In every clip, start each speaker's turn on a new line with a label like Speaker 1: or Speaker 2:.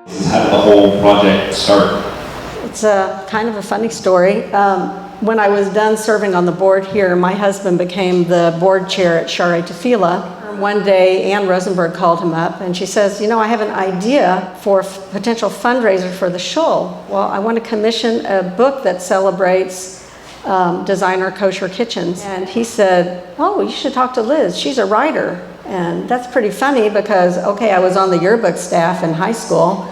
Speaker 1: How did the whole project start?
Speaker 2: It's a kind of a funny story. When I was done serving on the board here, my husband became the board chair at Share Tefillah. One day, Ann Rosenberg called him up and she says, you know, I have an idea for a potential fundraiser for the shul. Well, I want to commission a book that celebrates designer kosher kitchens. And he said, oh, you should talk to Liz. She's a writer. And that's pretty funny because, okay, I was on the yearbook staff in high school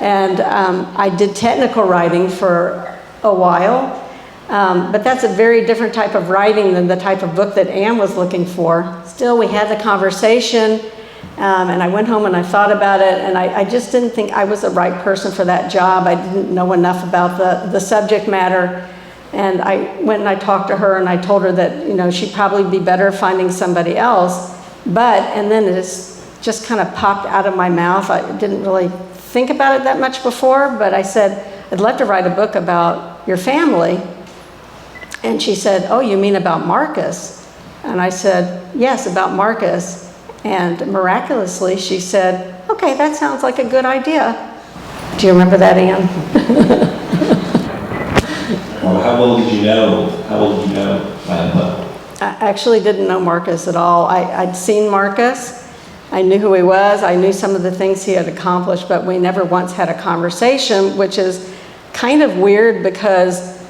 Speaker 2: and I did technical writing for a while. But that's a very different type of writing than the type of book that Anne was looking for. Still, we had the conversation, and I went home and I thought about it, and I just didn't think I was the right person for that job. I didn't know enough about the subject matter, and I went and I talked to her and I told her that, you know, she'd probably be better finding somebody else. And then it just kind of popped out of my mouth. I didn't really think about it that much before, but I said, I'd love to write a book about your family. And she said, oh, you mean about Marcus? And I said, yes, about Marcus. And miraculously, she said, okay, that sounds like a good idea. Do you remember that, Anne?
Speaker 1: Well, how well did you know my input?
Speaker 2: I actually didn't know Marcus at all. I'd seen Marcus. I knew who he was. I knew some of the things he had accomplished, but we never once had a conversation, which is kind of weird because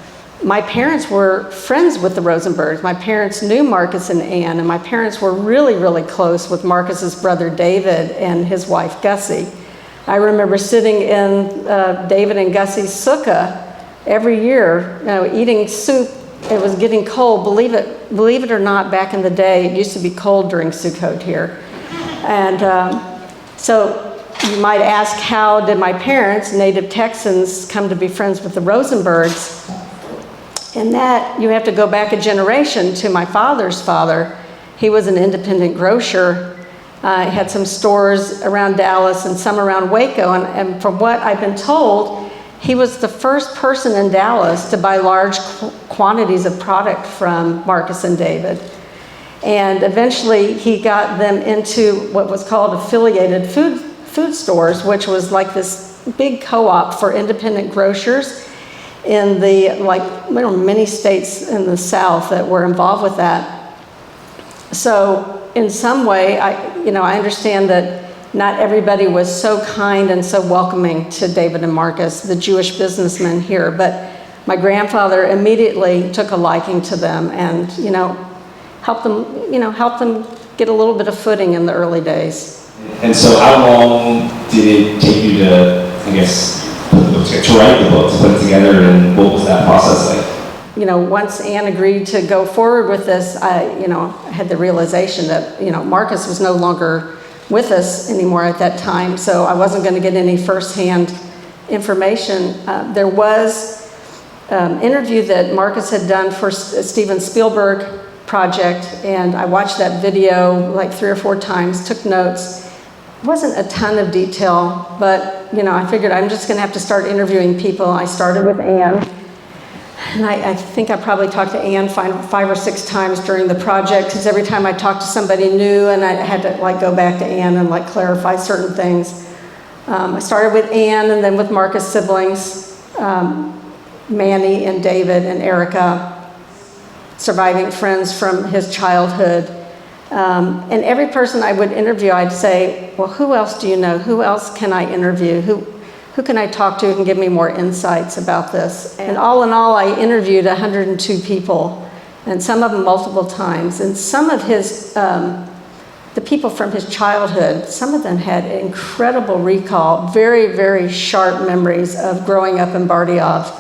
Speaker 2: my parents were friends with the Rosenbergs. My parents knew Marcus and Ann, and my parents were really, really close with Marcus's brother David and his wife Gussie. I remember sitting in David and Gussie's sukkah every year, you know, eating soup. It was getting cold. Believe it or not, back in the day, it used to be cold during Sukkot here. And so you might ask, how did my parents, native Texans, come to be friends with the Rosenbergs? And that, you have to go back a generation to my father's father. He was an independent grocer. He had some stores around Dallas and some around Waco. And from what I've been told, he was the first person in Dallas to buy large quantities of product from Marcus and David. And eventually he got them into what was called affiliated food stores, which was like this big co-op for independent grocers in the many states in the South that were involved with that. So in some way, I understand that not everybody was so kind and so welcoming to David and Marcus, the Jewish businessmen here, but my grandfather immediately took a liking to them and, helped them get a little bit of footing in the early days.
Speaker 1: And so how long did it take you to, to write the book, to put it together, and what was that process like?
Speaker 2: Once Anne agreed to go forward with this, I had the realization that, Marcus was no longer with us anymore at that time, so I wasn't going to get any firsthand information. There was an interview that Marcus had done for Steven Spielberg project, and I watched that video like 3 or 4 times, took notes. It wasn't a ton of detail, but I figured I'm just going to have to start interviewing people. I started with Anne, and I think I probably talked to Anne 5 or 6 times during the project, because every time I talked to somebody new, and I had to go back to Anne and clarify certain things. I started with Anne, and then with Marcus' siblings, Manny and David and Erica, surviving friends from his childhood. And every person I would interview, I'd say, well, who else do you know? Who else can I interview? Who can I talk to who can give me more insights about this? And all in all, I interviewed 102 people, and some of them multiple times. And some of the people from his childhood, some of them had incredible recall, very, very sharp memories of growing up in Bardiyov.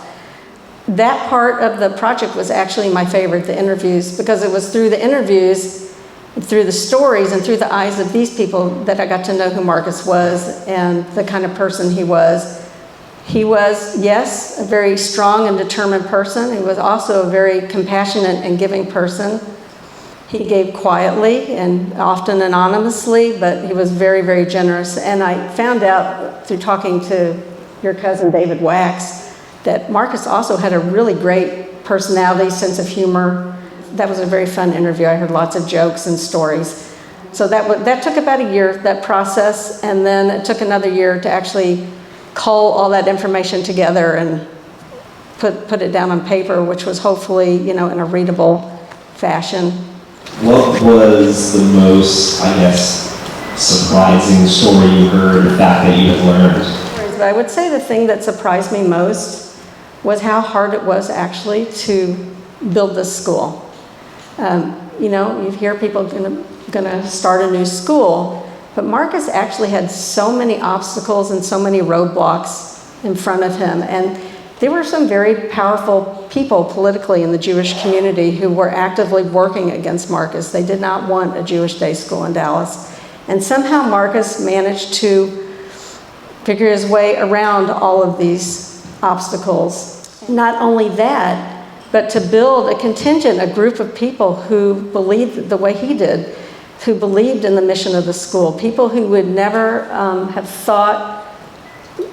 Speaker 2: That part of the project was actually my favorite, the interviews, because it was through the interviews, through the stories, and through the eyes of these people that I got to know who Marcus was and the kind of person he was. He was, yes, a very strong and determined person. He was also a very compassionate and giving person. He gave quietly and often anonymously, but he was very, very generous. And I found out through talking to your cousin David Wax that Marcus also had a really great personality, sense of humor. That was a very fun interview. I heard lots of jokes and stories. So that took about a year, that process, and then it took another year to actually cull all that information together and put it down on paper, which was hopefully, in a readable fashion.
Speaker 1: What was the most, I guess, surprising story you heard, the fact that you had learned?
Speaker 2: But I would say the thing that surprised me most was how hard it was actually to build this school. You hear people going to start a new school, but Marcus actually had so many obstacles and so many roadblocks in front of him. And there were some very powerful people politically in the Jewish community who were actively working against Marcus. They did not want a Jewish day school in Dallas. And somehow Marcus managed to figure his way around all of these obstacles. Not only that, but to build a contingent, a group of people who believed the way he did, who believed in the mission of the school, people who would never have thought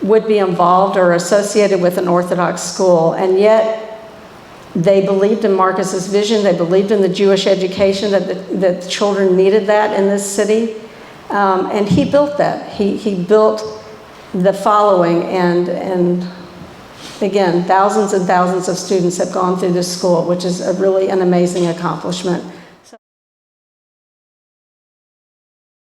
Speaker 2: would be involved or associated with an Orthodox school, and yet they believed in Marcus's vision. They believed in the Jewish education, that the children needed that in this city, and he built that. He built the following, and again, thousands and thousands of students have gone through this school, which is really an amazing accomplishment.